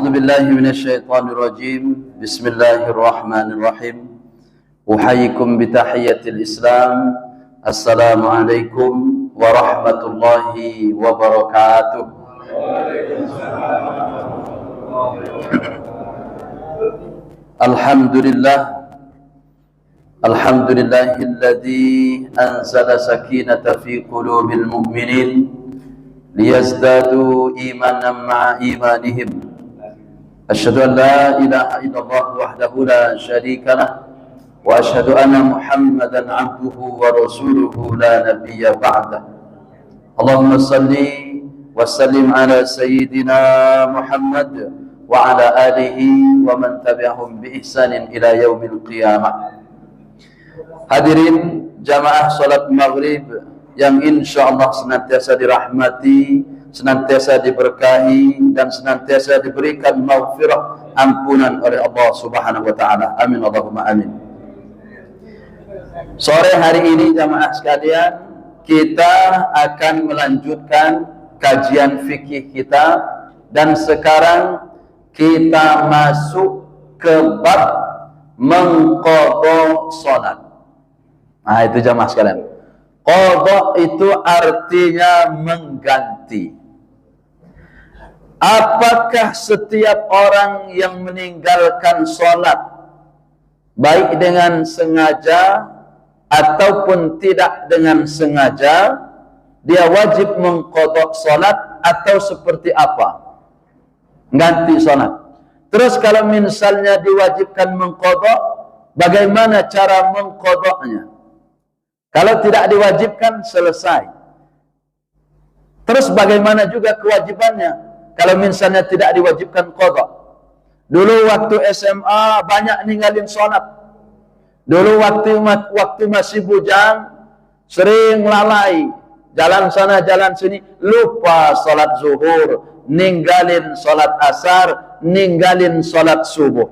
أعوذ بالله من الشيطان الرجيم. بسم الله الرحمن الرحيم. أحييكم بتحية الإسلام. السلام عليكم ورحمة الله وبركاته. الحمد لله الذي أنزل سكينة في قلوب المؤمنين ليزدادوا إيمانا مع إيمانهم. أشهد أن لا إله إلا الله وحده لا شريك له وأشهد أن محمدا عبده ورسوله لا نبي بعده. اللهم صل وسلم على سيدنا محمد وعلى آله ومن تبعهم بإحسان إلى يوم القيامة. Hadirin jamaah salat maghrib yang insya Allah senantiasa dirahmati, senantiasa diberkahi, dan senantiasa diberikan maghfirah, ampunan oleh Allah Subhanahu wa Ta'ala. Amin Allahumma amin. Sore hari ini jamaah sekalian, kita akan melanjutkan kajian fikih kita, dan sekarang kita masuk ke bab mengqadha salat. Nah, itu jamaah sekalian. Qadha itu artinya mengganti. Apakah setiap orang yang meninggalkan sholat, baik dengan sengaja ataupun tidak dengan sengaja, dia wajib mengqadha sholat atau seperti apa? Ganti sholat. Terus kalau misalnya diwajibkan mengqadha, bagaimana cara mengqadhanya? Kalau tidak diwajibkan, selesai. Terus bagaimana juga kewajibannya kalau misalnya tidak diwajibkan qadha? Dulu waktu SMA banyak ninggalin sholat. Dulu waktu masih bujang sering lalai, jalan sana jalan sini, lupa sholat zuhur, ninggalin sholat asar, ninggalin sholat subuh.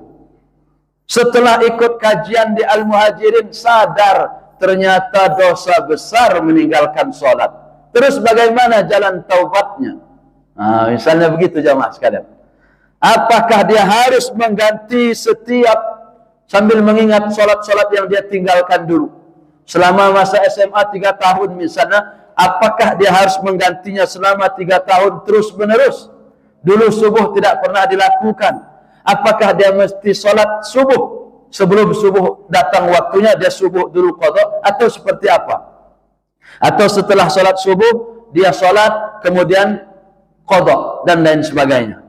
Setelah ikut kajian di Al-Muhajirin, sadar ternyata dosa besar meninggalkan sholat. Terus bagaimana jalan taubatnya? Nah, misalnya begitu jamaah sekalian. Apakah dia harus mengganti setiap sambil mengingat sholat-sholat yang dia tinggalkan dulu? Selama masa SMA 3 tahun misalnya, apakah dia harus menggantinya selama 3 tahun terus menerus? Dulu subuh tidak pernah dilakukan. Apakah dia mesti sholat subuh? Sebelum subuh datang waktunya dia subuh dulu qadha, atau seperti apa? Atau setelah sholat subuh dia sholat kemudian qadha dan lain sebagainya.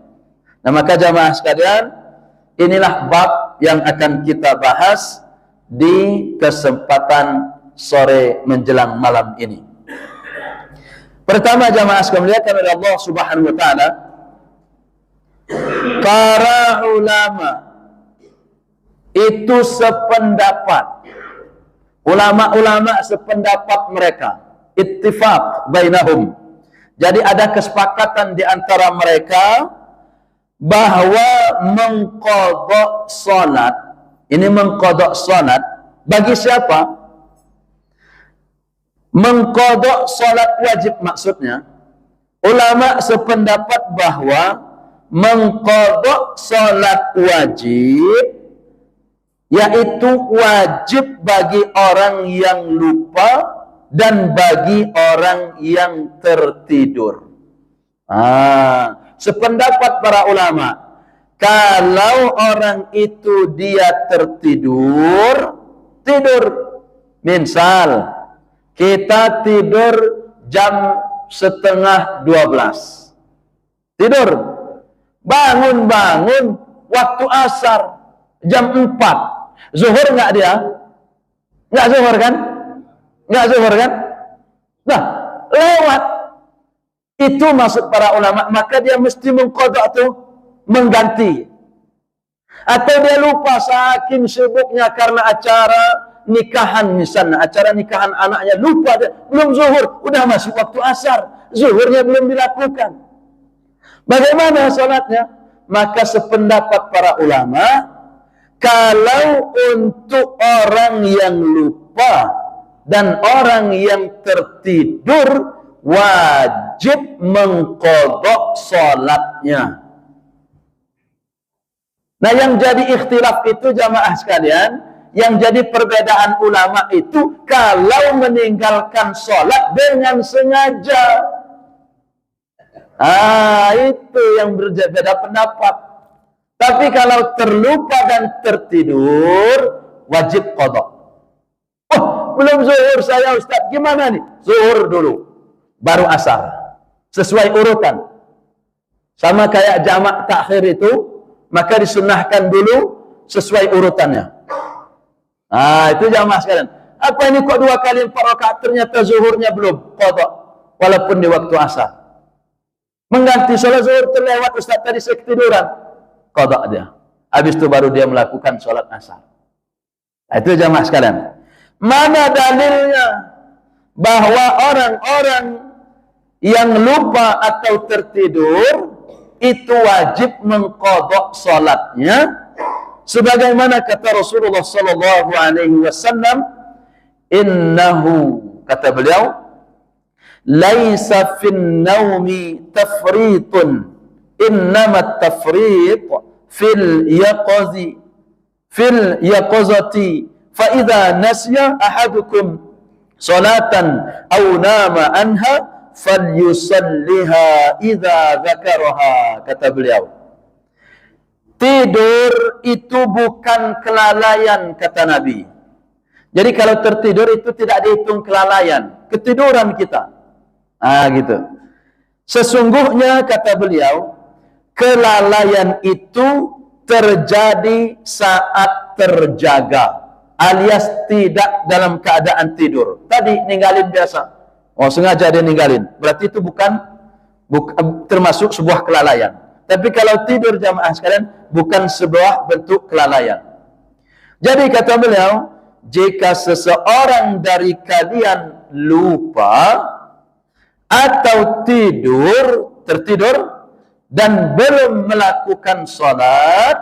Nah, maka jamaah sekalian, inilah bab yang akan kita bahas di kesempatan sore menjelang malam ini. Pertama jamaah sekalian, oleh Allah Subhanahu wa Ta'ala, para ulama itu sependapat, ulama-ulama sependapat mereka, ittifaq bainahum. Jadi ada kesepakatan di antara mereka bahwa mengqadha salat, ini mengqadha salat bagi siapa? Mengqadha salat wajib maksudnya. Ulama sependapat bahwa mengqadha salat wajib yaitu wajib bagi orang yang lupa dan bagi orang yang tertidur. Sependapat para ulama, kalau orang itu dia tertidur, misal kita tidur jam 11:30, tidur, bangun waktu asar jam 4, zuhur nggak dia? Nggak zuhur kan? Nggak zuhur kan? Nah, lewat. Itu maksud para ulama, maka dia mesti mengqadha tuh, mengganti. Atau dia lupa saking sibuknya karena acara nikahan misalnya, acara nikahan anaknya, lupa dia, belum zuhur, udah masuk waktu asar, zuhurnya belum dilakukan. Bagaimana salatnya? Maka sependapat para ulama, kalau untuk orang yang lupa dan orang yang tertidur, wajib mengqadha salatnya. Nah, yang jadi ikhtilaf itu jamaah sekalian, yang jadi perbedaan ulama itu kalau meninggalkan sholat dengan sengaja. Itu yang berbeda pendapat. Tapi kalau terlupa dan tertidur, wajib qadha. Oh, belum zuhur saya Ustaz. Gimana nih? Zuhur dulu, baru asar. Sesuai urutan. Sama kayak jamak takhir itu, maka disunahkan dulu sesuai urutannya. Itu jamaah sekalian. Apa ini kok 2 kali 4 rakaat ternyata zuhurnya belum? Qadha. Walaupun di waktu asar. Mengganti sholat zuhur terlewat Ustaz tadi seketiduran. Qadha dia. Habis itu baru dia melakukan sholat asar. Itu jamaah sekalian. Mana dalilnya bahwa orang-orang yang lupa atau tertidur itu wajib mengqadha salatnya sebagaimana kata Rasulullah sallallahu alaihi wasallam, innahu, kata beliau, laisa fin naumi tafritun innamat tafrit fil yaqazati fa idza nasiya ahadukum salatan aw nama anha falyusalliha idza dzakaraha, kata beliau. Tidur itu bukan kelalaian, kata Nabi. Jadi kalau tertidur itu tidak dihitung kelalaian, ketiduran kita. Gitu. Sesungguhnya, kata beliau, kelalaian itu terjadi saat terjaga, alias tidak dalam keadaan tidur. Tadi ninggalin biasa. Oh, sengaja dia ninggalin. Berarti itu bukan termasuk sebuah kelalaian. Tapi kalau tidur jamaah sekalian, bukan sebuah bentuk kelalaian. Jadi kata beliau, jika seseorang dari kalian lupa atau tertidur dan belum melakukan salat,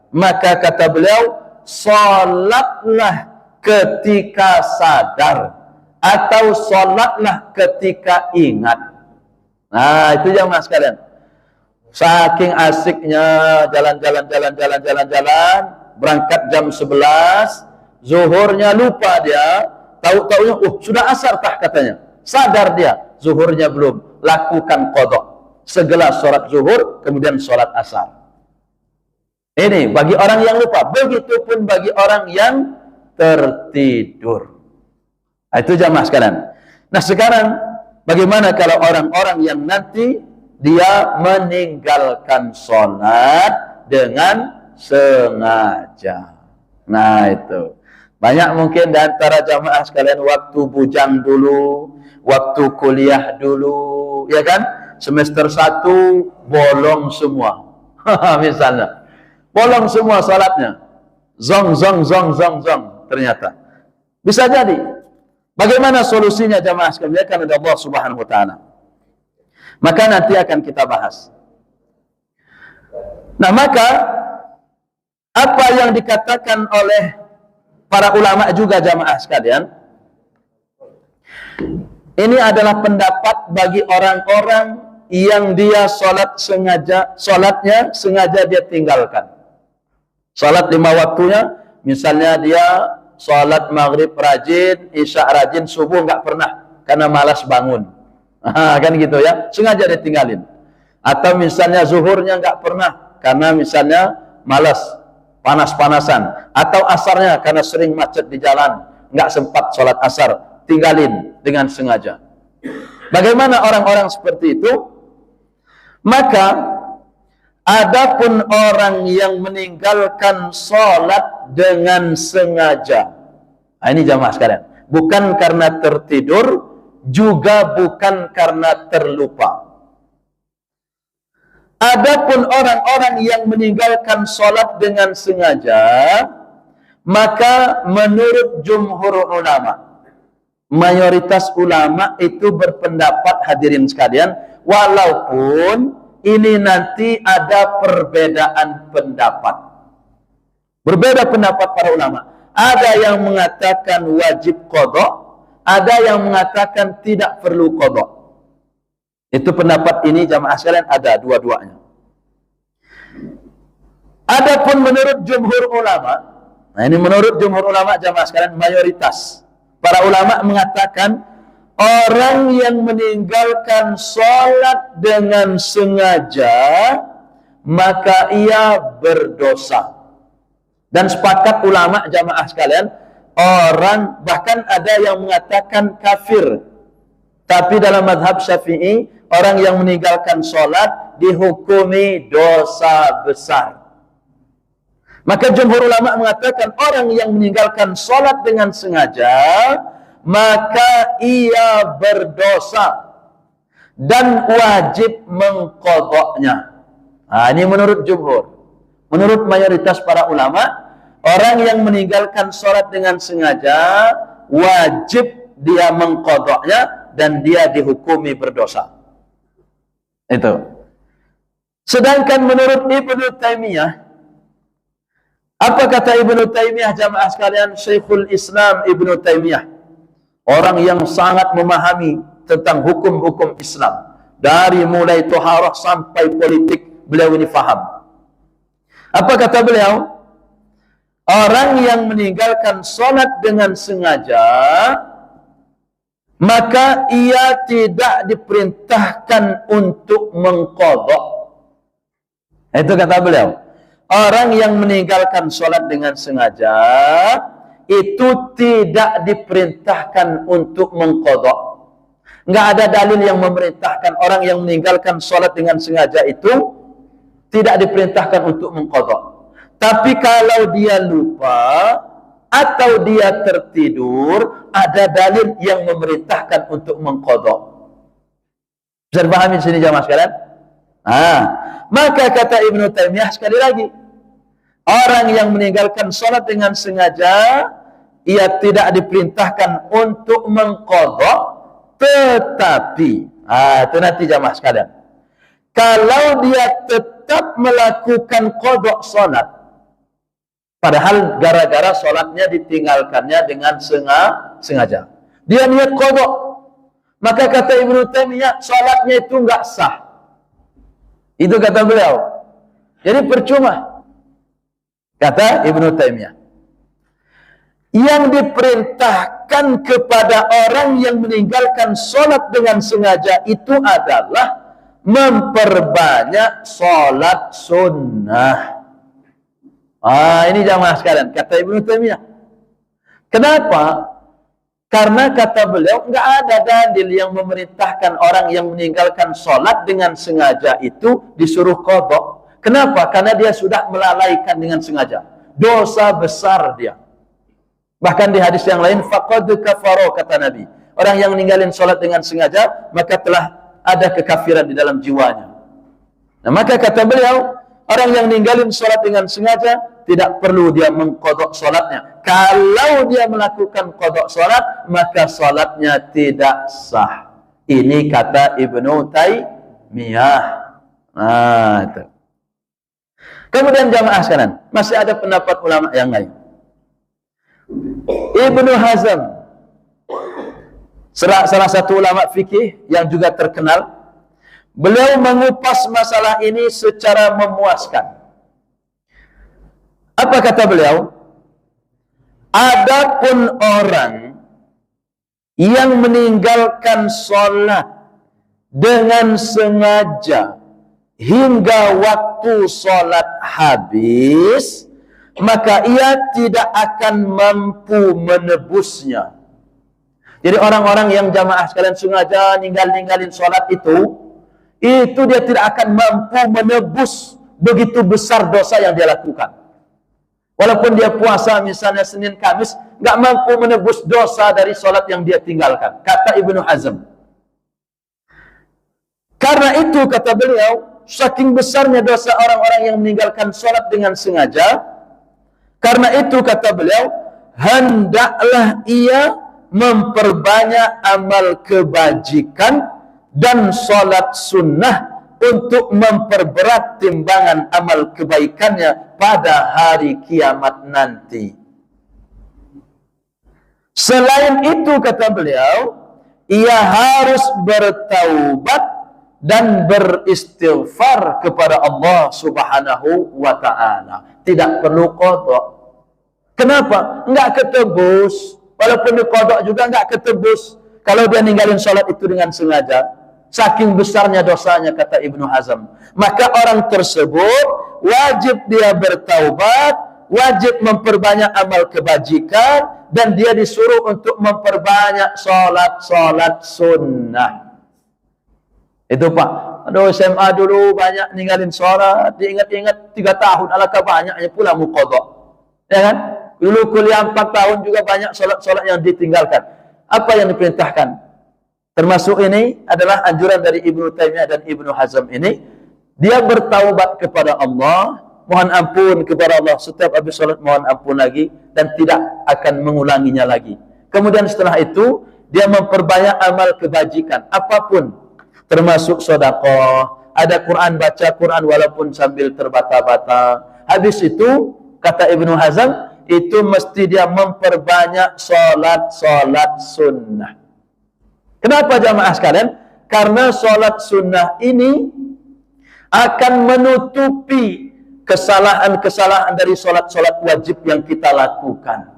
maka kata beliau, salatlah ketika sadar atau salatlah ketika ingat. Itu jamaah sekalian. Saking asiknya jalan-jalan, berangkat jam 11, zuhurnya lupa dia, tahu-taunya sudah asar tah katanya. Sadar dia, zuhurnya belum, lakukan qadha. Segelas sholat zuhur, kemudian sholat asar. Ini bagi orang yang lupa, begitupun bagi orang yang tertidur. Itu jamaah sekalian. Nah, sekarang bagaimana kalau orang-orang yang nanti dia meninggalkan sholat dengan sengaja? Nah, itu banyak mungkin di antara jamaah sekalian waktu bujang dulu, waktu kuliah dulu, ya kan? Semester 1 bolong semua. Misalnya, bolong semua sholatnya. Zong ternyata. Bisa jadi. Bagaimana solusinya jamaah sekalian? Karena Allah Subhanahu wa taala. Maka nanti akan kita bahas. Nah, maka apa yang dikatakan oleh para ulama juga jamaah sekalian, ini adalah pendapat bagi orang-orang yang dia sholatnya sengaja dia tinggalkan. Sholat 5 waktunya, misalnya dia sholat maghrib rajin, isya rajin, subuh nggak pernah karena malas bangun. Kan gitu ya, sengaja ditinggalin. Atau misalnya zuhurnya nggak pernah karena misalnya malas, panas-panasan. Atau asarnya karena sering macet di jalan, nggak sempat sholat asar, tinggalin dengan sengaja. Bagaimana orang-orang seperti itu? Maka adapun orang yang meninggalkan sholat dengan sengaja, ini jamaah sekalian, bukan karena tertidur, juga bukan karena terlupa. Adapun orang-orang yang meninggalkan sholat dengan sengaja, maka menurut jumhur ulama, mayoritas ulama itu berpendapat, hadirin sekalian, walaupun ini nanti ada perbedaan pendapat. Berbeda pendapat para ulama. Ada yang mengatakan wajib qadha, ada yang mengatakan tidak perlu qadha. Itu pendapat ini jamaah sekalian ada dua-duanya. Adapun menurut jumhur ulama, nah ini menurut jumhur ulama jamaah sekalian, mayoritas para ulama mengatakan orang yang meninggalkan sholat dengan sengaja maka ia berdosa. Dan sepakat ulama jamaah sekalian, orang bahkan ada yang mengatakan kafir. Tapi dalam mazhab Syafi'i, orang yang meninggalkan sholat dihukumi dosa besar. Maka jumhur ulama mengatakan orang yang meninggalkan sholat dengan sengaja maka ia berdosa dan wajib mengqadha'nya. Nah, ini menurut jumhur. Menurut mayoritas para ulama, orang yang meninggalkan sholat dengan sengaja wajib dia mengqadha'nya dan dia dihukumi berdosa. Itu. Sedangkan menurut Ibnu Taimiyah, apa kata Ibnu Taimiyah jamaah sekalian? Syekhul Islam Ibnu Taimiyah, orang yang sangat memahami tentang hukum-hukum Islam, dari mulai taharah sampai politik, beliau ini faham. Apa kata beliau? Orang yang meninggalkan sholat dengan sengaja maka ia tidak diperintahkan untuk mengqadha'. Itu kata beliau. Orang yang meninggalkan sholat dengan sengaja itu tidak diperintahkan untuk mengqadha'. Enggak ada dalil yang memerintahkan orang yang meninggalkan sholat dengan sengaja itu tidak diperintahkan untuk mengqadha'. Tapi kalau dia lupa atau dia tertidur, ada dalil yang memerintahkan untuk mengqadha'. Bisa dipahami di sini jamaah sekalian? Maka kata Ibnu Taimiyah sekali lagi, orang yang meninggalkan sholat dengan sengaja, ia tidak diperintahkan untuk mengqadha', tetapi, itu nanti jamaah sekalian, kalau dia tetap melakukan qadha' sholat, padahal gara-gara sholatnya ditinggalkannya dengan sengaja, dia niat qadha', maka kata Ibnu Taimiyah, sholatnya itu enggak sah. Itu kata beliau. Jadi percuma. Kata Ibnu Taimiyah, yang diperintahkan kepada orang yang meninggalkan sholat dengan sengaja itu adalah memperbanyak sholat sunnah. Ini jamaah sekalian, kata Ibnu Taimiyah. Kenapa? Karena kata beliau, enggak ada dalil yang memerintahkan orang yang meninggalkan sholat dengan sengaja itu disuruh qadha'. Kenapa? Karena dia sudah melalaikan dengan sengaja. Dosa besar dia. Bahkan di hadis yang lain, faqad kafara, kata Nabi. Orang yang meninggalin sholat dengan sengaja, maka telah ada kekafiran di dalam jiwanya. Nah, maka kata beliau, orang yang meninggalin sholat dengan sengaja, tidak perlu dia mengqadha' sholatnya. Kalau dia melakukan qadha' sholat, maka sholatnya tidak sah. Ini kata Ibnu Taimiyah. Itu. Kemudian jamaah sekalian, masih ada pendapat ulama yang lain. Ibnu Hazm, salah satu ulama fikih yang juga terkenal, beliau mengupas masalah ini secara memuaskan. Apa kata beliau? Adapun orang yang meninggalkan sholat dengan sengaja hingga waktu sholat habis, maka ia tidak akan mampu menebusnya. Jadi orang-orang yang jamaah sekalian sengaja ninggalin sholat itu dia tidak akan mampu menebus begitu besar dosa yang dia lakukan. Walaupun dia puasa misalnya Senin Kamis, nggak mampu menebus dosa dari sholat yang dia tinggalkan. Kata Ibnu Hazm. Karena itu kata beliau, saking besarnya dosa orang-orang yang meninggalkan sholat dengan sengaja, karena itu kata beliau, hendaklah ia memperbanyak amal kebajikan dan sholat sunnah untuk memperberat timbangan amal kebaikannya pada hari kiamat nanti. Selain itu kata beliau, ia harus bertaubat dan beristighfar kepada Allah Subhanahu wa taala. Tidak perlu qada. Kenapa? Enggak ketebus. Walaupun diqada juga enggak ketebus. Kalau dia ninggalin salat itu dengan sengaja, saking besarnya dosanya kata Ibnu Hazm, maka orang tersebut wajib dia bertaubat, wajib memperbanyak amal kebajikan, dan dia disuruh untuk memperbanyak salat sunnah. Itu Pak. Aduh, SMA dulu banyak ninggalin sholat, diingat-ingat 3 tahun, alangkah banyaknya pula muqadha. Ya kan? Dulu kuliah 4 tahun juga banyak sholat-sholat yang ditinggalkan. Apa yang diperintahkan? Termasuk ini adalah anjuran dari Ibnu Taimiyah dan Ibnu Hazm ini. Dia bertaubat kepada Allah, mohon ampun kepada Allah, setiap habis sholat mohon ampun lagi, dan tidak akan mengulanginya lagi. Kemudian setelah itu, dia memperbanyak amal kebajikan, apapun, termasuk sedekah, ada Quran, baca Quran walaupun sambil terbata-bata. Habis itu, kata Ibnu Hazm, itu mesti dia memperbanyak sholat sunnah. Kenapa jamaah sekalian? Karena sholat sunnah ini akan menutupi kesalahan-kesalahan dari sholat-sholat wajib yang kita lakukan.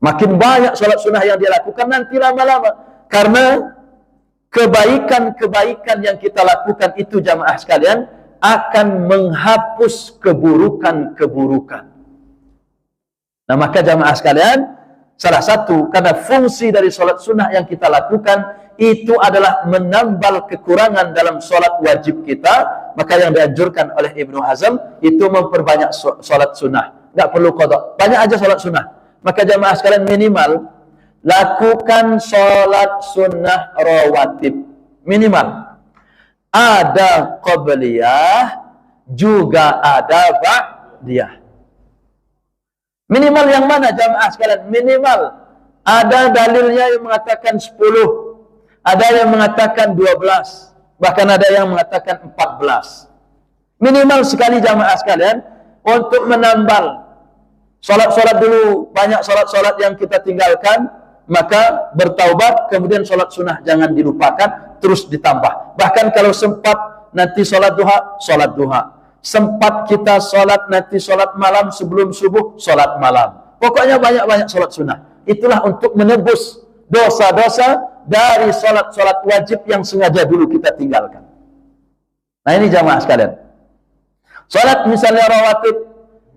Makin banyak sholat sunnah yang dia lakukan nanti lama-lama, karena kebaikan-kebaikan yang kita lakukan itu jamaah sekalian akan menghapus keburukan-keburukan. Nah, maka jamaah sekalian, salah satu karena fungsi dari sholat sunnah yang kita lakukan itu adalah menambal kekurangan dalam sholat wajib kita, maka yang dianjurkan oleh Ibnu Hazm itu memperbanyak sholat sunnah. Nggak perlu qada, banyak aja sholat sunnah. Maka jamaah sekalian minimal lakukan sholat sunnah rawatib. Minimal. Ada qabliyah, juga ada ba'diyah. Minimal yang mana jamaah sekalian? Minimal. Ada dalilnya yang mengatakan 10. Ada yang mengatakan 12. Bahkan ada yang mengatakan 14. Minimal sekali jamaah sekalian untuk menambal. Sholat-sholat dulu, banyak sholat-sholat yang kita tinggalkan, maka bertaubat, kemudian sholat sunnah jangan dilupakan, terus ditambah. Bahkan kalau sempat nanti sholat duha. Sempat kita sholat nanti sholat malam sebelum subuh, sholat malam. Pokoknya banyak-banyak sholat sunnah. Itulah untuk menebus dosa-dosa dari sholat-sholat wajib yang sengaja dulu kita tinggalkan. Nah ini jamaah sekalian. Sholat misalnya rawatib,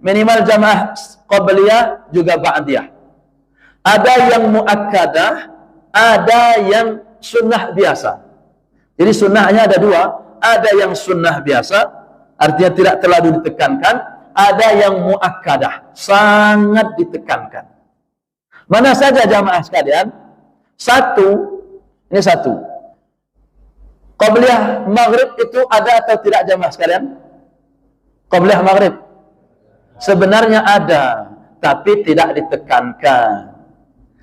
minimal jamaah qabliyah juga ba'diyah. Ada yang muakkadah, ada yang sunnah biasa. Jadi sunnahnya ada 2, ada yang sunnah biasa, artinya tidak terlalu ditekankan, ada yang muakkadah, sangat ditekankan. Mana saja jamaah sekalian? Ini satu. Qabliyah maghrib itu ada atau tidak jamaah sekalian? Qabliyah maghrib sebenarnya ada, tapi tidak ditekankan.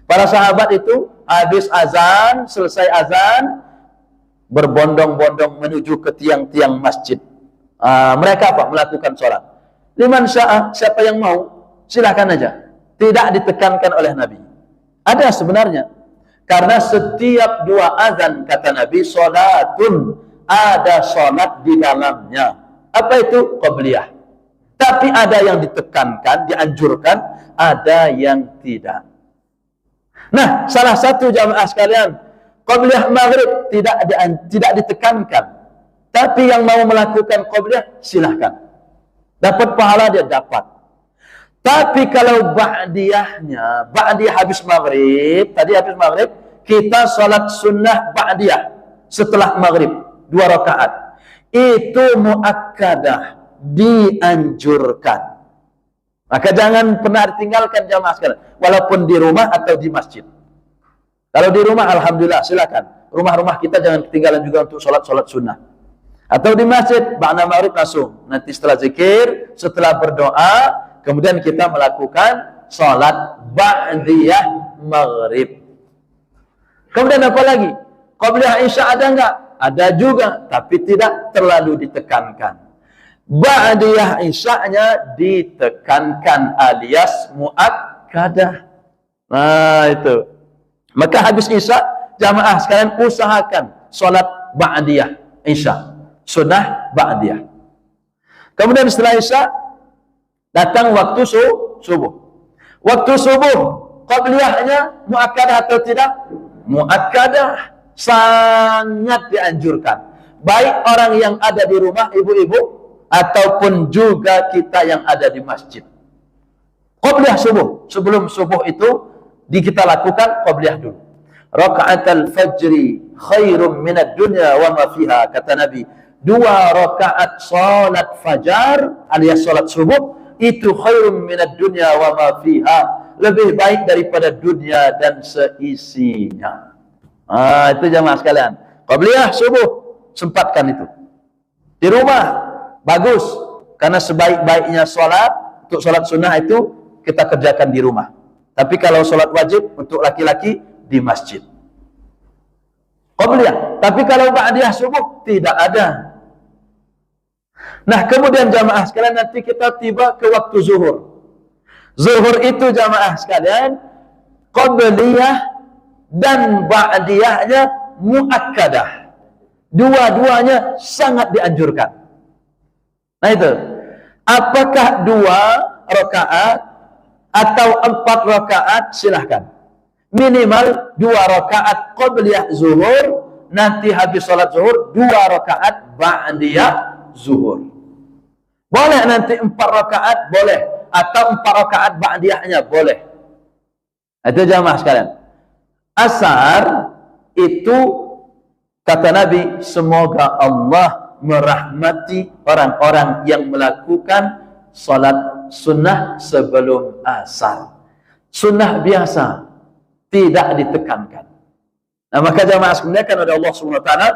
Para sahabat itu habis azan, selesai azan, berbondong-bondong menuju ke tiang-tiang masjid. Mereka apa? Melakukan sholat. Liman sya'a, siapa yang mau, silahkan aja. Tidak ditekankan oleh Nabi. Ada sebenarnya. Karena setiap 2 azan, kata Nabi, sholatun, ada sholat di dalamnya. Apa itu? Qabliyah. Tapi ada yang ditekankan, dianjurkan, ada yang tidak. Nah, salah satu jamaah sekalian, qabliyah maghrib tidak ditekankan. Tapi yang mau melakukan qabliyah, silahkan. Dapat pahala dia dapat. Tapi kalau ba'diyahnya, ba'diyah habis maghrib, tadi habis maghrib, kita sholat sunnah ba'diyah setelah maghrib, 2 rakaat. Itu muakkadah, dianjurkan. Maka jangan pernah ditinggalkan jamaah sekalian, walaupun di rumah atau di masjid. Kalau di rumah, alhamdulillah, silakan. Rumah-rumah kita jangan ketinggalan juga untuk sholat-sholat sunnah. Atau di masjid, ba'da maghrib langsung. Nanti setelah zikir, setelah berdoa, kemudian kita melakukan sholat ba'diyah maghrib. Kemudian apa lagi? Qabliyah isya ada enggak? Ada juga, tapi tidak terlalu ditekankan. Ba'diyah isya'nya ditekankan alias muakkadah. Nah itu. Maka habis isya, jamaah sekalian usahakan sholat ba'diyah. Isya. Sunnah ba'diyah. Kemudian setelah Isya datang waktu subuh. Waktu subuh qabliyahnya muakkadah atau tidak? Muakkadah. Sangat dianjurkan. Baik orang yang ada di rumah, ibu-ibu, ataupun juga kita yang ada di masjid. Qabliyah subuh. Sebelum subuh itu kita lakukan qabliyah dulu. Raka'atul fajri khairum minad dunya wa ma fiha, kata Nabi. 2 rakaat salat fajar alias salat subuh itu khairum minad dunya wa ma fiha, lebih baik daripada dunia dan seisinya. Itu jamaah sekalian. Qabliyah subuh, sempatkan itu. Di rumah bagus, karena sebaik-baiknya salat untuk salat sunnah itu kita kerjakan di rumah. Tapi kalau salat wajib untuk laki-laki di masjid. Qabliyah. Tapi kalau ba'diyah subuh tidak ada. Nah, kemudian jamaah sekalian nanti kita tiba ke waktu zuhur. Zuhur itu jamaah sekalian qabliyah dan ba'diyahnya muakkadah. Dua-duanya sangat dianjurkan. Nah itu. Apakah 2 rakaat atau 4 rakaat? Silahkan. Minimal 2 rakaat qabliyah zuhur, nanti habis salat zuhur 2 rakaat ba'diyah zuhur. Boleh nanti 4 rakaat, boleh, atau 4 rakaat ba'diyahnya boleh. Itu jamaah sekalian. Asar itu kata Nabi, semoga Allah merahmati orang-orang yang melakukan salat sunnah sebelum asar. Sunnah biasa, tidak ditekankan. Nah, maka jamaah sekalian oleh Allah Subhanahu wa taala,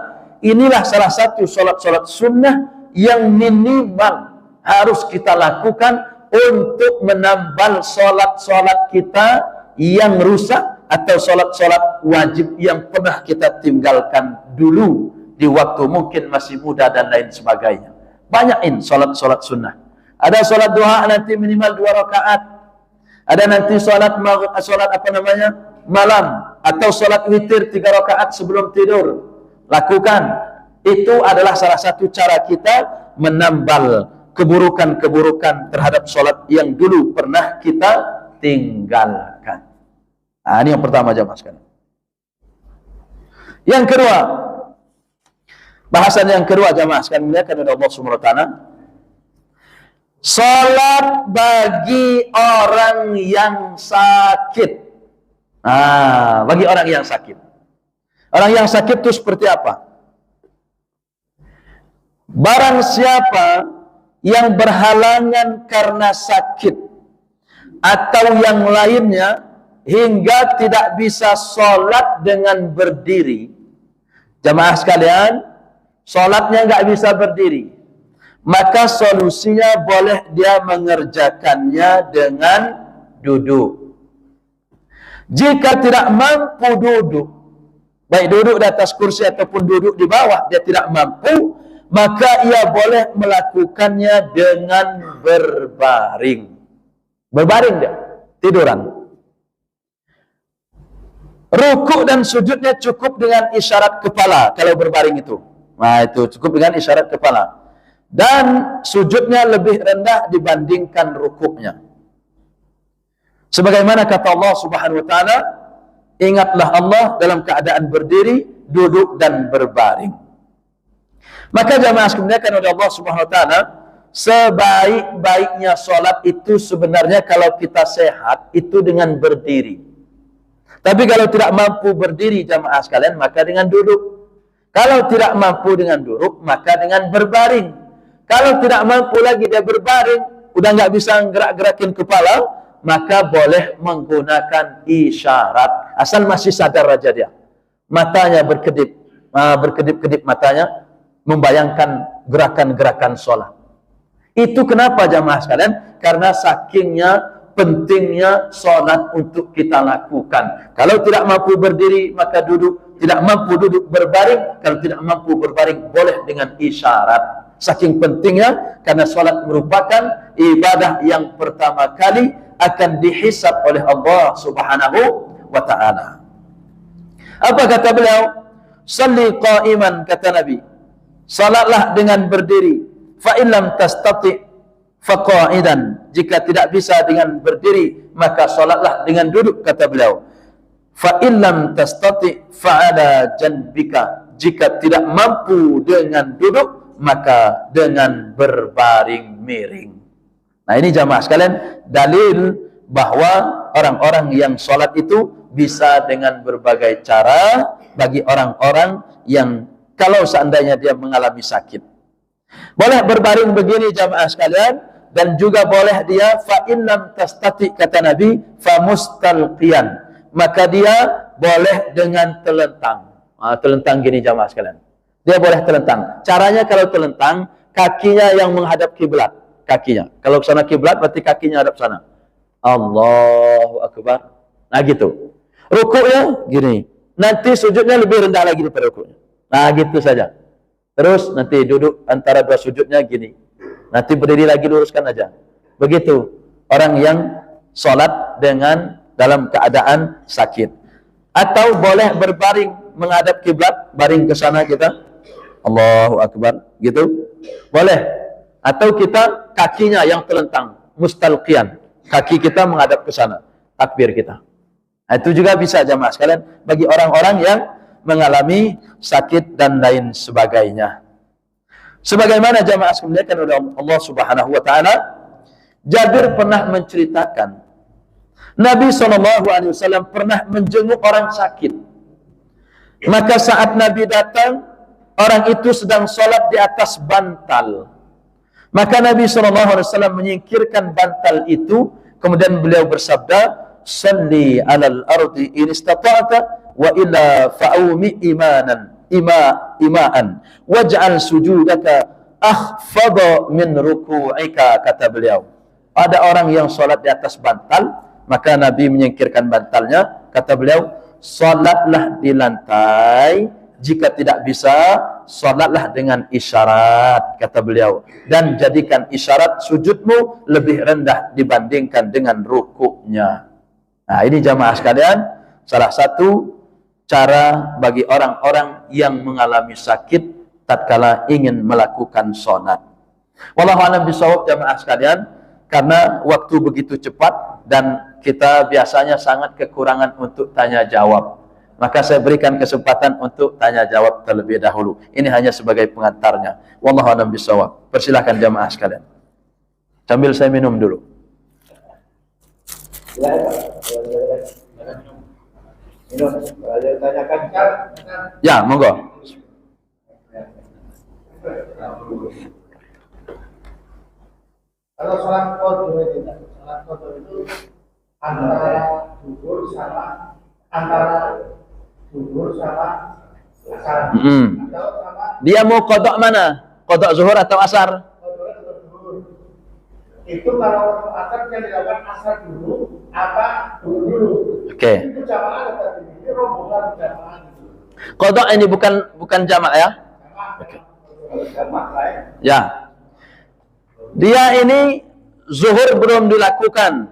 inilah salah satu salat-salat sunnah yang minimal harus kita lakukan untuk menambal salat-salat kita yang rusak atau salat-salat wajib yang pernah kita tinggalkan dulu di waktu mungkin masih muda dan lain sebagainya. Banyakin salat-salat sunnah. Ada salat duha nanti minimal 2 rakaat. Ada nanti salat malam atau salat witir 3 rakaat sebelum tidur. Lakukan. Itu adalah salah satu cara kita menambal keburukan-keburukan terhadap salat yang dulu pernah kita tinggalkan. Nah, ini yang pertama jamaah sekalian. Yang kedua, bahasan yang kedua jamaah sekalian dimuliakan oleh Allah Subhanahu wa taala, salat bagi orang yang sakit. Bagi orang yang sakit. Orang yang sakit itu seperti apa? Barang siapa yang berhalangan karena sakit atau yang lainnya hingga tidak bisa sholat dengan berdiri. Jamaah sekalian, sholatnya nggak bisa berdiri, maka solusinya boleh dia mengerjakannya dengan duduk. Jika tidak mampu duduk, baik duduk di atas kursi ataupun duduk di bawah, dia tidak mampu, maka ia boleh melakukannya dengan berbaring. Berbaring dia, tiduran. Rukuk dan sujudnya cukup dengan isyarat kepala kalau berbaring itu. Nah, itu cukup dengan isyarat kepala. Dan sujudnya lebih rendah dibandingkan rukuknya. Sebagaimana kata Allah Subhanahu wa taala, ingatlah Allah dalam keadaan berdiri, duduk dan berbaring. Maka jamaah sekalian oleh Allah Subhanahu wa taala, sebaik-baiknya salat itu sebenarnya kalau kita sehat itu dengan berdiri. Tapi kalau tidak mampu berdiri jamaah sekalian, maka dengan duduk. Kalau tidak mampu dengan duduk, maka dengan berbaring. Kalau tidak mampu lagi dia berbaring, udah nggak bisa gerak-gerakin kepala, maka boleh menggunakan isyarat. Asal masih sadar aja dia. Matanya berkedip, berkedip-kedip matanya, membayangkan gerakan-gerakan sholat. Itu kenapa jamaah sekalian? Karena sakingnya pentingnya sholat untuk kita lakukan. Kalau tidak mampu berdiri, maka duduk. Tidak mampu duduk, berbaring. Kalau tidak mampu berbaring, boleh dengan isyarat. Saking pentingnya, karena sholat merupakan ibadah yang pertama kali akan dihisab oleh Allah Subhanahu wa ta'ala. Apa kata beliau? Salli qa'iman, kata Nabi. salatlah dengan berdiri. Fa illam tastati faqa'idan, jika tidak bisa dengan berdiri maka salatlah dengan duduk, kata beliau. Fa illam tastati fa'ala janbika, jika tidak mampu dengan duduk maka dengan berbaring miring. Nah, ini jamaah sekalian dalil bahwa orang-orang yang salat itu bisa dengan berbagai cara bagi orang-orang yang kalau seandainya dia mengalami sakit. Boleh berbaring begini jamaah sekalian, dan juga boleh dia fa in lam tastati, kata Nabi, fa mustalqiyan, maka dia boleh dengan telentang. Telentang gini jamaah sekalian. Dia boleh telentang. Caranya kalau telentang, kakinya yang menghadap kiblat, kakinya. Kalau ke sana kiblat berarti kakinya hadap sana. Allahu akbar. Nah gitu. Rukuknya gini. Nanti sujudnya lebih rendah lagi daripada rukuknya. Nah gitu saja. Terus nanti duduk antara dua sujudnya gini. Nanti berdiri lagi, luruskan aja. Begitu orang yang sholat dengan dalam keadaan sakit. Atau boleh berbaring menghadap kiblat, baring ke sana kita. Allahu akbar, gitu. Boleh. Atau kita kakinya yang telentang, mustalqiyan. Kaki kita menghadap ke sana. Takbir kita. Nah, itu juga bisa jamaah sekalian bagi orang-orang yang mengalami sakit dan lain sebagainya. Sebagaimana jamaah sekalian oleh Allah Subhanahu wa taala, Jabir pernah menceritakan Nabi SAW pernah menjenguk orang sakit. Maka saat Nabi datang, orang itu sedang sholat di atas bantal. Maka Nabi SAW menyingkirkan bantal itu, kemudian beliau bersabda, "Salli 'alal ardi in istata'ta wa illa fa'umi ima'an waj'al sujudaka akhfadha min ruku'ika," kata beliau. Ada orang yang sholat di atas bantal, maka Nabi menyingkirkan bantalnya, kata beliau, sholatlah di lantai, jika tidak bisa sholatlah dengan isyarat, kata beliau, dan jadikan isyarat sujudmu lebih rendah dibandingkan dengan rukuknya. Nah, ini jamaah sekalian, salah satu cara bagi orang-orang yang mengalami sakit tatkala ingin melakukan sholat. Wallahu a'lam bishawab jamaah sekalian, karena waktu begitu cepat dan kita biasanya sangat kekurangan untuk tanya jawab. Maka saya berikan kesempatan untuk tanya jawab terlebih dahulu. Ini hanya sebagai pengantarnya. Wallahu a'lam bishawab. Persilakan jamaah sekalian. Sambil saya minum dulu. Ya, monggo. Kalau sholat qadha tidak, sholat qadha itu antara zuhur sama asar. Dia mau qadha mana? Qadha zuhur atau asar? Itu kalau waktu asar yang dilakukan asar dulu apa dulu? Oke. Itu jamaah tadi, ini rombongan jamaah gitu. Qadha ini bukan jamak ya? Jamaah lain. Ya. Dia ini zuhur belum dilakukan.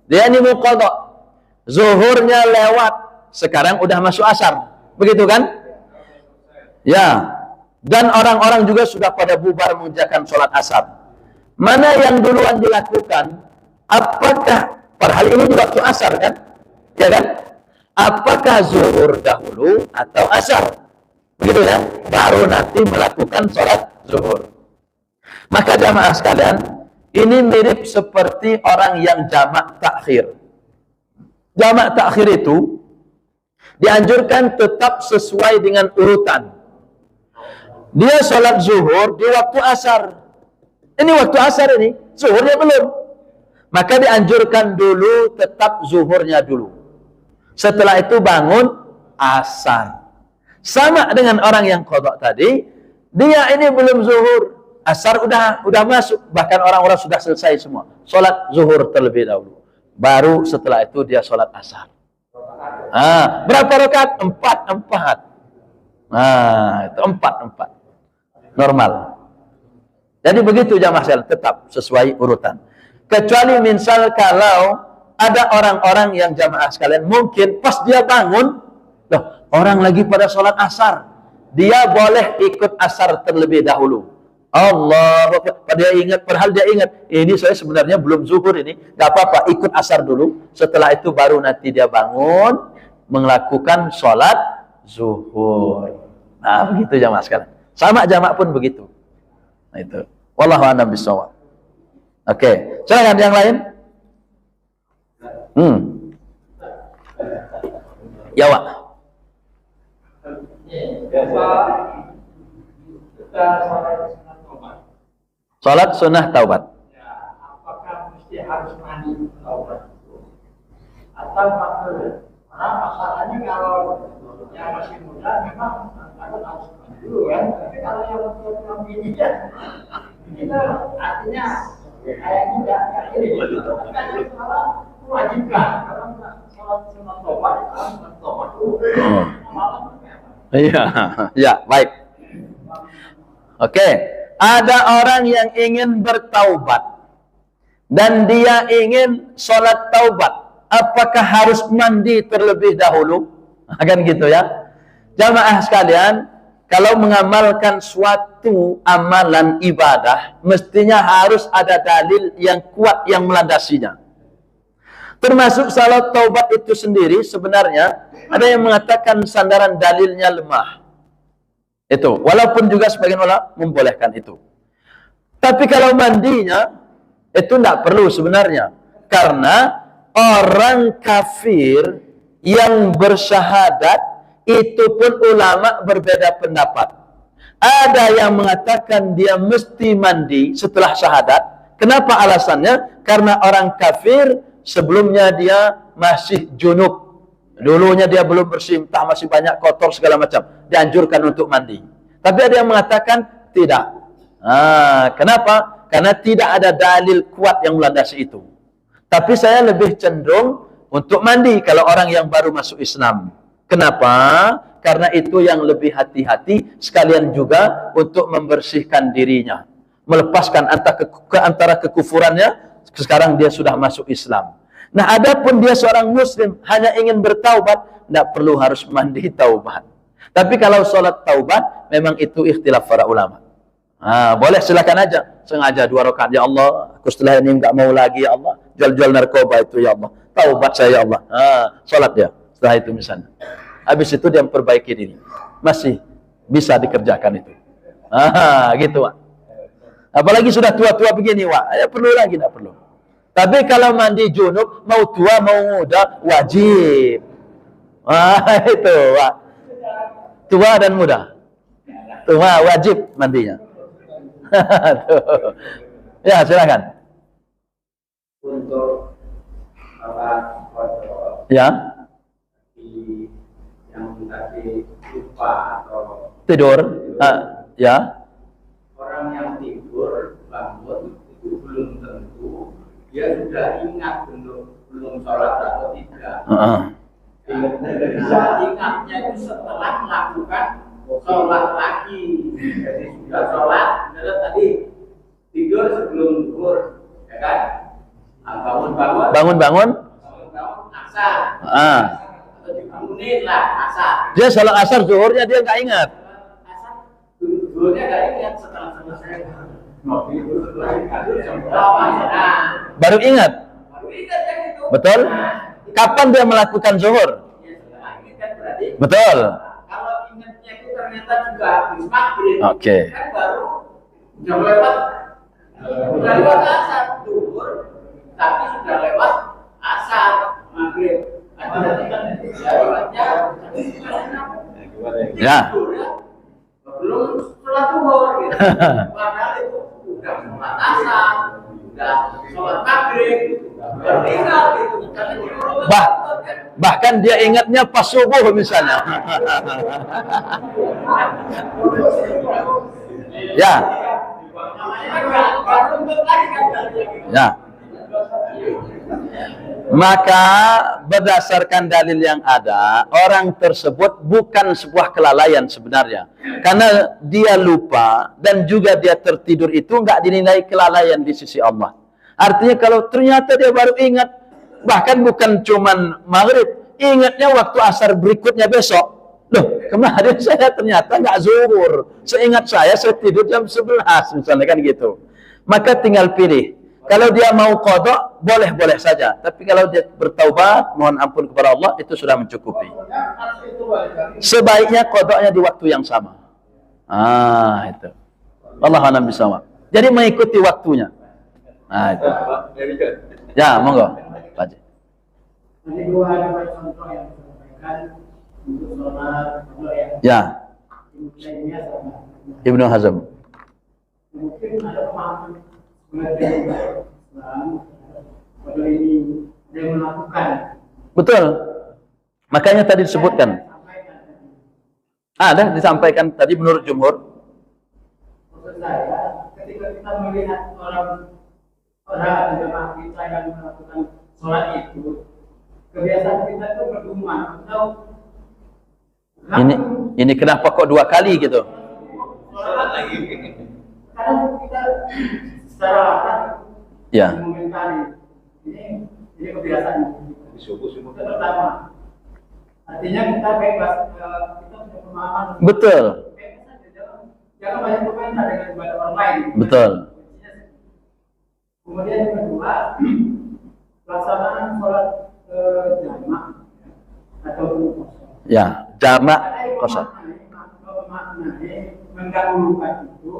Dia ini mau qadha. Zuhurnya lewat, sekarang udah masuk asar. Begitu kan? Ya. Dan orang-orang juga sudah pada bubar mengerjakan sholat asar. Mana yang duluan dilakukan? Apakah, padahal ini di waktu asar kan? Ya kan? Apakah zuhur dahulu atau asar? Begitu ya? Baru nanti melakukan sholat zuhur. Maka jamaah sekalian, ini mirip seperti orang yang jamak takhir. Jamak takhir itu dianjurkan tetap sesuai dengan urutan. Dia sholat zuhur di waktu asar. Ini waktu asar ini, zuhurnya belum. Maka dianjurkan dulu tetap zuhurnya dulu. Setelah itu bangun asar. Sama dengan orang yang qadha tadi, dia ini belum zuhur. Asar udah masuk, bahkan orang-orang sudah selesai semua. Sholat zuhur terlebih dahulu. Baru setelah itu dia sholat asar. Berapa rakaat? 4. Nah, itu 4. Normal. Jadi begitu jamaah sekalian, tetap sesuai urutan. Kecuali misal kalau ada orang-orang yang jamaah sekalian, mungkin pas dia bangun, loh, orang lagi pada sholat asar. dia boleh ikut asar terlebih dahulu. Allah, dia ingat, padahal dia ingat, ini saya sebenarnya belum zuhur ini, nggak apa-apa, ikut asar dulu. Setelah itu baru nanti dia bangun melakukan sholat zuhur. Nah, begitu jamaah sekarang. Sama jamak pun begitu. Nah itu. Wallahu a'lam bishawab. Oke, silakan yang lain. Ya, Wak. Salat sunnah taubat. Ya, apakah mesti harus mandi taubat itu? Atau makruh? Karena masalahnya kalau yang masih muda memang harus mandi dulu kan. Tapi kalau yang belum ini ya, itu artinya kayaknya nggak ini. Tapi kan masalah wajibkan. Kalau sholat sunnah taubat itu harus taubat dulu. Malam. Iya, ya, baik. Oke. Ada orang yang ingin bertaubat dan dia ingin sholat taubat, apakah harus mandi terlebih dahulu? Kan gitu ya. Jamaah sekalian, kalau mengamalkan suatu amalan ibadah, mestinya harus ada dalil yang kuat yang melandasinya. Termasuk salat taubat itu sendiri sebenarnya ada yang mengatakan sandaran dalilnya lemah. Itu, walaupun juga sebagian ulama membolehkan itu. Tapi kalau mandinya, itu tidak perlu sebenarnya. Karena orang kafir yang bersyahadat, itu pun ulama berbeda pendapat. Ada yang mengatakan dia mesti mandi setelah syahadat. Kenapa alasannya? Karena orang kafir sebelumnya dia masih junub. Dulunya dia belum bersih, entah masih banyak kotor segala macam. Dianjurkan untuk mandi. Tapi ada yang mengatakan tidak. Kenapa? Karena tidak ada dalil kuat yang melandasi itu. Tapi saya lebih cenderung untuk mandi kalau orang yang baru masuk Islam. Kenapa? Karena itu yang lebih hati-hati, sekalian juga untuk membersihkan dirinya. Melepaskan antara kekufurannya, sekarang dia sudah masuk Islam. Nah, adapun dia seorang muslim hanya ingin bertaubat, tidak perlu harus mandi taubat. Tapi kalau sholat taubat, memang itu ikhtilaf para ulama. Boleh silakan aja, sengaja 2 rakaat, ya Allah, aku setelah ini nggak mau lagi, ya Allah, jual-jual narkoba itu, ya Allah, taubat saya, ya Allah. Sholat dia, setelah itu misalnya. Habis itu dia memperbaiki diri, masih bisa dikerjakan itu. Gitu, Wak. Apalagi sudah tua-tua begini, Wak, ya perlu lagi, tidak perlu. Tapi kalau mandi junub, mau tua mau muda, wajib. Itu, Wak. Tua dan muda. Tua wajib mandinya. Ya, silakan. Untuk Ya. Yang tadi lupa atau Tidur. Ya. orang yang tidur bangun itu belum tentu dia sudah ingat belum sholat atau tidak. Ingatnya itu setelah melakukan sholat lagi. Jadi sudah sholat, benar tadi tidur sebelum zuhur, ya kan? Bangun. Asar. Atau dibangunin lah asar. Dia sholat asar, zuhurnya dia nggak ingat. Asar, zuhurnya nggak ingat setelah selesai. Baru ingat. Baru ingat yang itu. Betul? Kapan dia melakukan zuhur? Betul. Kalau ingatnya itu ternyata juga habis maghrib. Oke. Kan baru udah lewat asar zuhur, tapi sudah lewat asar maghrib. Ya. Belum sholat zuhur gitu. Padahal itu udah sholat asar, udah sholat maghrib, baru ingat gitu. Bahkan dia ingatnya pas subuh misalnya. Ya. Ya. Maka berdasarkan dalil yang ada, orang tersebut bukan sebuah kelalaian sebenarnya. Karena dia lupa dan juga dia tertidur itu enggak dinilai kelalaian di sisi Allah. Artinya kalau ternyata dia baru ingat, bahkan bukan cuman maghrib, ingatnya waktu asar berikutnya besok. Loh, kemarin saya ternyata nggak zuhur. Seingat saya tidur jam 11 misalnya kan gitu. Maka tinggal pilih. Kalau dia mau qada, boleh-boleh saja. Tapi kalau dia bertaubat, mohon ampun kepada Allah, itu sudah mencukupi. Sebaiknya qadanya di waktu yang sama. Itu. Wallahu a'lam bishawab. Jadi mengikuti waktunya. Itu. Ya, monggo. Pak Haji. Ini dua ada contoh yang disampaikan untuk sholat yang Ya, lainnya sama. Ibnu Hazm. Mungkin ada pemahaman sebagai Islam pada ini yang melakukan. Betul. Makanya tadi disebutkan. Ada disampaikan tadi menurut jumhur. Maksud saya, ketika kita melihat orang jemaah kita yang melakukan sholat itu, kebiasaan kita itu bergumam atau ini kenapa kok 2 kali gitu? sholat lagi. Karena kita secara latar Ya. mengomentari ini kebiasaan itu pertama. Artinya kita bebas, kita punya pemahaman. Betul. Jangan banyak komentar dengan ibadah orang lain. Betul. Kemudian yang kedua, pelaksanaan sholat jamak atau kosong. Ya, jamak kosong. Mendahulukan itu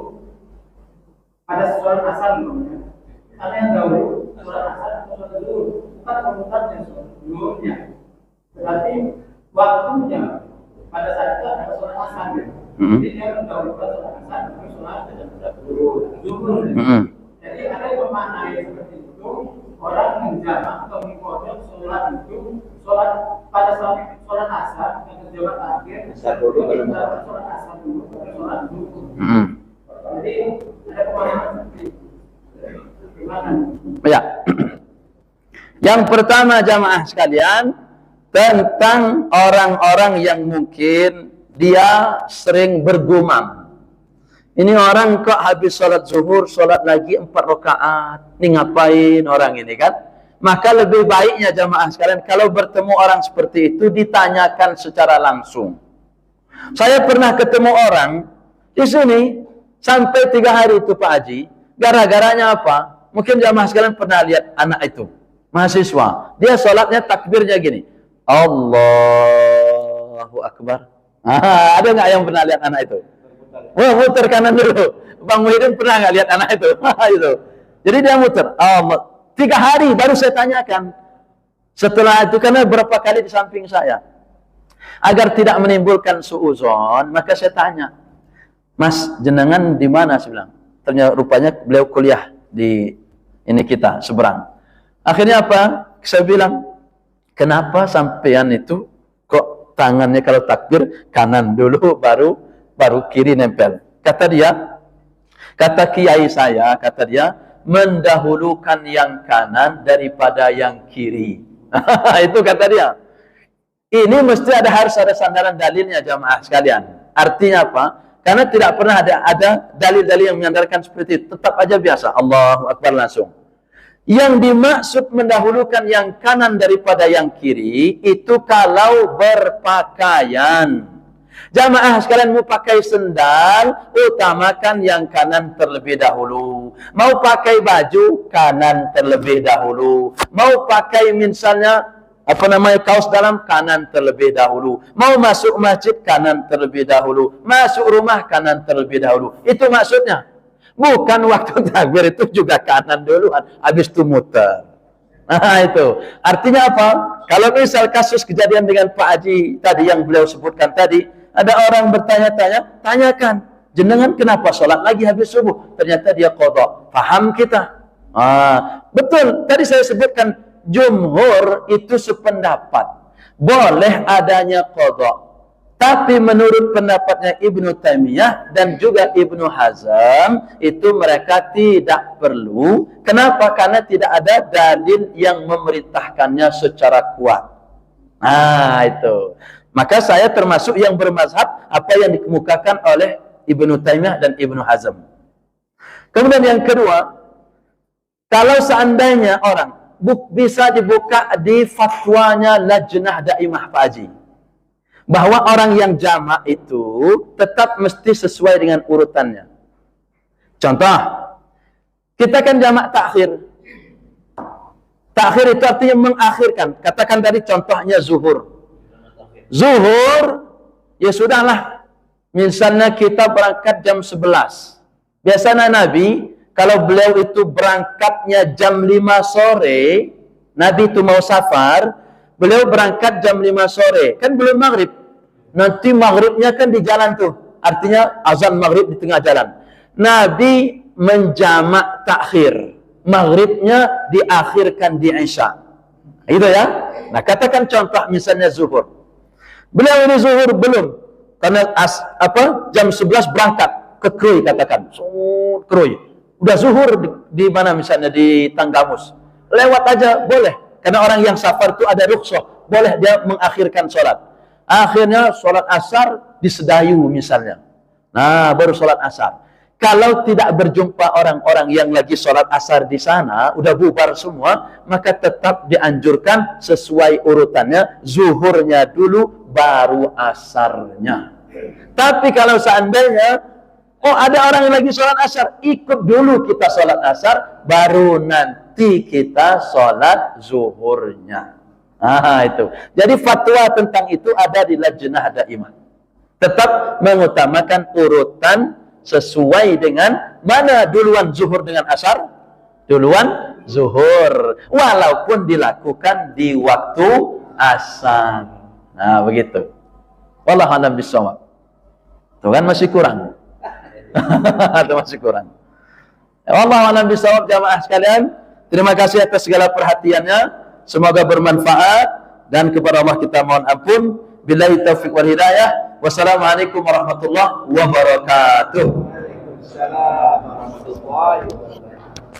pada sholat asar namanya. Karena yang dahulu sholat asar atau sholat zuhur, bukan komentarnya sholat zuhurnya. Berarti waktunya pada saat itu adalah sholat asar. Jadi dia mendahulukan sholat asar atau sholat zuhur. Jadi ada yang memaknai seperti itu, orang menjamak atau mengkodok sholat itu, sholat pada sholat asar atau jamak akhir, sholat asar dulu, sholat zuhur. Jadi ada pemahaman seperti itu. Gimana? Ya. Yang pertama jamaah sekalian, tentang orang-orang yang mungkin dia sering bergumam. Ini orang kok habis sholat zuhur, sholat lagi 4 rakaat. Ini ngapain orang ini kan? Maka lebih baiknya jamaah sekalian, kalau bertemu orang seperti itu, ditanyakan secara langsung. Saya pernah ketemu orang di sini, sampai 3 hari itu Pak Haji. Gara-garanya apa? Mungkin jamaah sekalian pernah lihat anak itu, mahasiswa. Dia sholatnya takbirnya gini. Allahu Akbar. Ada nggak yang pernah lihat anak itu? Wah, muter kanan dulu. Bang Muhyiddin pernah nggak lihat anak itu? Itu. Jadi dia muter. 3 hari baru saya tanyakan. Setelah itu, karena berapa kali di samping saya. Agar tidak menimbulkan suuzon, maka saya tanya, Mas, jenengan di mana? Saya bilang. Ternyata rupanya beliau kuliah di ini kita seberang. Akhirnya apa? Saya bilang, kenapa sampean itu kok tangannya kalau takbir kanan dulu baru kiri nempel? Kata dia, kata kiai saya, kata dia, mendahulukan yang kanan daripada yang kiri. Itu kata dia. Ini mesti harus ada sandaran dalilnya jamaah sekalian. Artinya apa? Karena tidak pernah ada dalil-dalil yang menyandarkan seperti itu. Tetap aja biasa. Allahu Akbar langsung. Yang dimaksud mendahulukan yang kanan daripada yang kiri, itu kalau berpakaian. Jamaah sekalian mau pakai sendal, utamakan yang kanan terlebih dahulu. Mau pakai baju, kanan terlebih dahulu. Mau pakai misalnya kaos dalam, kanan terlebih dahulu. Mau masuk masjid, kanan terlebih dahulu. Masuk rumah, kanan terlebih dahulu. Itu maksudnya. Bukan waktu takbir itu juga kanan duluan, habis itu muter. Nah itu. Artinya apa? Kalau misal kasus kejadian dengan Pak Haji tadi yang beliau sebutkan tadi, ada orang bertanya-tanya, tanyakan, jenengan kenapa sholat lagi habis subuh? Ternyata dia qadha. Paham kita? Betul. Tadi saya sebutkan, jumhur itu sependapat. Boleh adanya qadha. Tapi menurut pendapatnya Ibnu Taimiyah dan juga Ibnu Hazm, itu mereka tidak perlu. Kenapa? Karena tidak ada dalil yang memerintahkannya secara kuat. Itu. Maka saya termasuk yang bermazhab apa yang dikemukakan oleh Ibnu Taimiyah dan Ibnu Hazm. Kemudian yang kedua, kalau seandainya orang bisa dibuka di fatwanya Lajnah Daimah Pak Haji. bahwa orang yang jamak itu tetap mesti sesuai dengan urutannya. Contoh, kita kan jamak takhir. Takhir itu artinya mengakhirkan. Katakan tadi contohnya zuhur. Zuhur, ya sudahlah. Misalnya kita berangkat jam 11. Biasanya Nabi, kalau beliau itu berangkatnya jam 5 sore, Nabi itu mau safar, beliau berangkat jam 5 sore. Kan belum maghrib. Nanti maghribnya kan di jalan tuh. Artinya azan maghrib di tengah jalan. Nabi menjamak takhir. Maghribnya diakhirkan di Isya. Itu ya. Nah, katakan contoh misalnya zuhur. Beliau ini zuhur belum. Karena jam 11 berangkat ke Krui, katakan. Krui. Udah zuhur di mana misalnya di Tanggamus. Lewat aja boleh. Karena orang yang safar itu ada rukhsah. Boleh dia mengakhirkan sholat. Akhirnya sholat asar di Sedayu misalnya. Nah, baru sholat asar. Kalau tidak berjumpa orang-orang yang lagi sholat asar di sana, udah bubar semua, maka tetap dianjurkan sesuai urutannya, zuhurnya dulu, baru asarnya. Tapi kalau seandainya, oh ada orang yang lagi sholat asar, ikut dulu kita sholat asar, baru nanti kita sholat zuhurnya. Itu. Jadi fatwa tentang itu ada di Lajnah Daimah. Tetap mengutamakan urutan sesuai dengan mana duluan zuhur dengan asar, duluan zuhur, walaupun dilakukan di waktu asar. Nah, begitu. Wallahu a'lam bishawab. Tuh kan masih kurang. Itu masih kurang. Wallahu a'lam bishawab jamaah sekalian. Terima kasih atas segala perhatiannya. Semoga bermanfaat dan kepada Allah kita mohon ampun. Billahi taufiq wal hidayah. Wassalamualaikum warahmatullahi wabarakatuh. Waalaikumsalam warahmatullahi wabarakatuh.